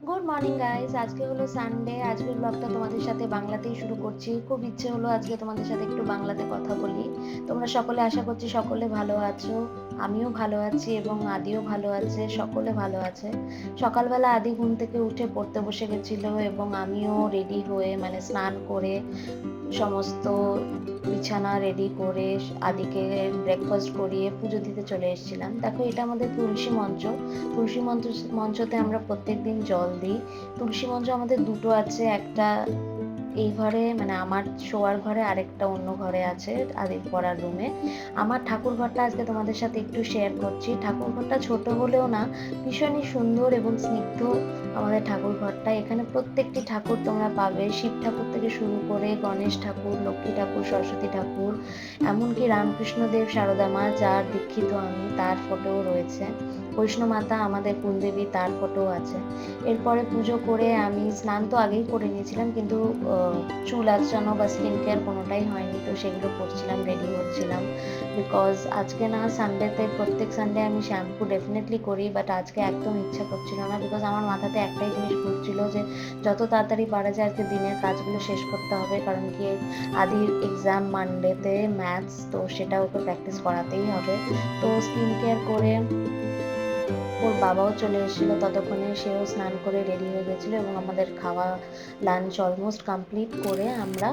Good morning guys, আজকে হলো Sunday. আজকের ব্লগটা তোমাদের সাথে বাংলাতেই শুরু করছি। খুব ইচ্ছে হলো আজকে তোমাদের সাথে একটু বাংলাতে কথা বলি। তোমরা সকলে, আশা করছি সকলে ভালো আছো। আমিও ভালো আছি এবং আদিও ভালো আছে, সকলে ভালো আছে। সকালবেলা আদি ঘুম থেকে উঠে পড়তে বসে গেছিল এবং আমিও রেডি হয়ে মানে স্নান করে সমস্ত বিছানা রেডি করে আদিকে ব্রেকফাস্ট করিয়ে পুজো দিতে চলে এসেছিলাম। দেখো, এটা আমাদের তুলসী মঞ্চ। তুলসী মঞ্চতে আমরা প্রত্যেকদিন জল দিই। তুলসী মঞ্চ আমাদের দুটো আছে, একটা এই ঘরে মানে আমার শোয়ার ঘরে, আরেকটা অন্য ঘরে আছে আদির পড়ার রুমে। আমার ঠাকুর ঘরটা আজকে তোমাদের সাথে একটু শেয়ার করছি। ঠাকুর ঘরটা ছোট হলেও না, ভীষণই সুন্দর এবং স্নিগ্ধ আমাদের ঠাকুর ঘরটা। এখানে প্রত্যেকটি ঠাকুর তোমরা পাবে, শিব ঠাকুর থেকে শুরু করে গণেশ ঠাকুর, লক্ষ্মী ঠাকুর, সরস্বতী ঠাকুর, এমনকি রামকৃষ্ণদেব, সারদা মা যার দীক্ষিত আমি, তার ফটোও রয়েছে। বৈষ্ণব মাতা আমাদের কুলদেবী, তার ফটো আছে। এরপরে পুজো করে আমি স্নান তো আগেই করে নিয়েছিলাম, কিন্তু চুল আঁচড়ানো বা স্কিন কেয়ার কোনোটাই হয়নি, তো সেগুলো করছিলাম, রেডি হচ্ছিলাম। বিকজ আজকে না সানডেতে, প্রত্যেক সানডে আমি শ্যাম্পু ডেফিনেটলি করি, বাট আজকে একদম ইচ্ছা করছিল না। বিকজ আমার মাথাতে একটাই জিনিস ঘুরছিল যে যত তাড়াতাড়ি পারা যায় আজকে দিনের কাজগুলো শেষ করতে হবে, কারণ কি আদির এক্সাম মানডেতে ম্যাথস, তো সেটা ওকে প্র্যাকটিস করাতেই হবে। তো স্কিন কেয়ার করে ওর বাবাও চলে এসেছিলো ততক্ষণে, সেও স্নান করে রেডি হয়ে গেছিলো এবং আমাদের খাওয়া লাঞ্চ অলমোস্ট কমপ্লিট করে আমরা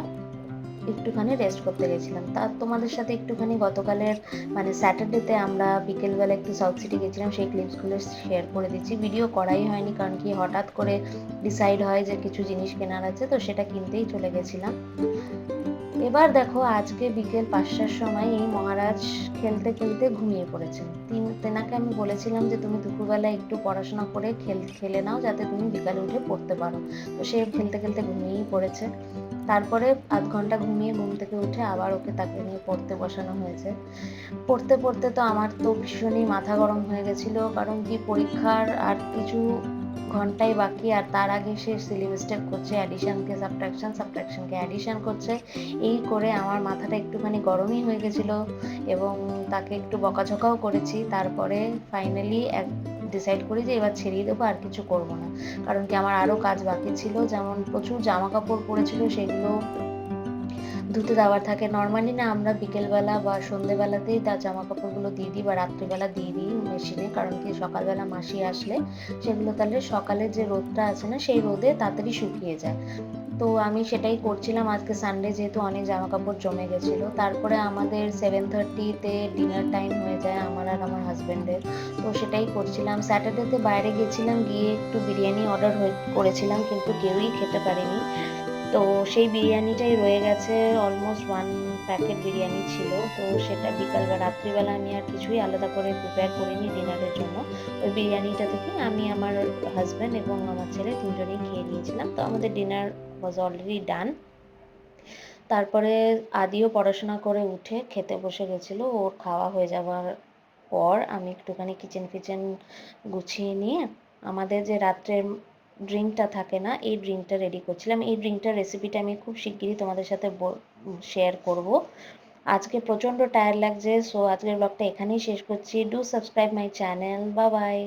একটুখানি রেস্ট করতে গেছিলাম। তা তোমাদের সাথে একটুখানি গতকালের মানে স্যাটারডেতে আমরা বিকেলবেলা একটু সাউথ সিটি গেছিলাম, সেই ক্লিপসগুলো শেয়ার করে দিচ্ছি। ভিডিও করাই হয়নি, কারণ কি হঠাৎ করে ডিসাইড হয় যে কিছু জিনিস কেনার আছে, তো সেটা কিনতেই চলে গেছিলাম। এবার দেখো, আজকে বিকেল 5টার সময় এই মহারাজ খেলতে খেলতে ঘুমিয়ে পড়েছেন। তেনাকে আমি বলেছিলাম যে তুমি দুপুরবেলা একটু পড়াশোনা করে খেলে নাও, যাতে তুমি বিকালে উঠে পড়তে পারো। তো সে খেলতে খেলতে ঘুমিয়েই পড়েছে। তারপরে আধ ঘন্টা ঘুমিয়ে ঘুম থেকে উঠে আবার তাকে নিয়ে পড়তে বসানো হয়েছে। পড়তে পড়তে তো আমার তো ভীষণই মাথা গরম হয়ে গেছিল, কারণ কি পরীক্ষার আর কিছু ঘন্টাই বাকি, আর তার আগে সে সিলিং স্টেপ করছে, অ্যাডিশনকে সাবট্রাকশন, সাবট্রাকশনকে অ্যাডিশন করছে। এই করে আমার মাথাটা একটুখানি গরমই হয়ে গেছিলো এবং তাকে একটু বকাঝকাও করেছি। তারপরে ফাইনালি ডিসাইড করি যে এবার ছেড়েই দেবো, আর কিছু করবো না। কারণ কি আমার আরও কাজ বাকি ছিল, যেমন প্রচুর জামা কাপড় পড়েছিল, সেগুলো ধুতে দেওয়ার থাকে। নর্মালি না আমরা বিকেলবেলা বা সন্ধেবেলাতেই তার জামা কাপড়গুলো দিয়ে দিই বা রাত্রিবেলা দিয়ে দিই মেশিনে, কারণ কি সকালবেলা মাসি আসলে সেগুলো তাহলে সকালে যে রোদটা আছে না, সেই রোদে তাড়াতাড়ি শুকিয়ে যায়। তো আমি সেটাই করছিলাম আজকে সানডে, যেহেতু অনেক জামা কাপড় জমে গেছিলো। তারপরে আমাদের 7:30-তে ডিনার টাইম হয়ে যায় আমার আর আমার হাজব্যান্ডের, তো সেটাই করছিলাম। স্যাটারডেতে বাইরে গেছিলাম, গিয়ে একটু বিরিয়ানি অর্ডার করেছিলাম, কিন্তু কেউই খেতে পারেনি। তো সেই বিরিয়ানিটাই রয়ে গেছে, অলমোস্ট 1 প্যাকেট বিরিয়ানি ছিল। তো সেটা বিকাল বা রাত্রিবেলা আমি আর কিছুই আলাদা করে প্রিপেয়ার করিনি ডিনারের জন্য। ওই বিরিয়ানিটা থেকে আমি, আমার হাজব্যান্ড এবং আমার ছেলে তিনজনেই খেয়ে নিয়েছিলাম। তো আমাদের ডিনার ওয়াজ অলরেডি ডান। তারপরে আদিও পড়াশোনা করে উঠে খেতে বসে গেছিলো। ওর খাওয়া হয়ে যাওয়ার পর আমি একটুখানি কিচেন গুছিয়ে নিয়ে আমাদের যে রাত্রের ড্রিঙ্কটা থাকে না, এই ড্রিঙ্কটা রেডি করছিলাম। এই ড্রিঙ্কটার রেসিপিটা আমি খুব শিগগিরই তোমাদের সাথে শেয়ার করব। আজকে প্রচণ্ড টায়ার্ড লাগছে, সো আজকের ব্লগটা এখানেই শেষ করছি। Do subscribe my channel. Bye bye.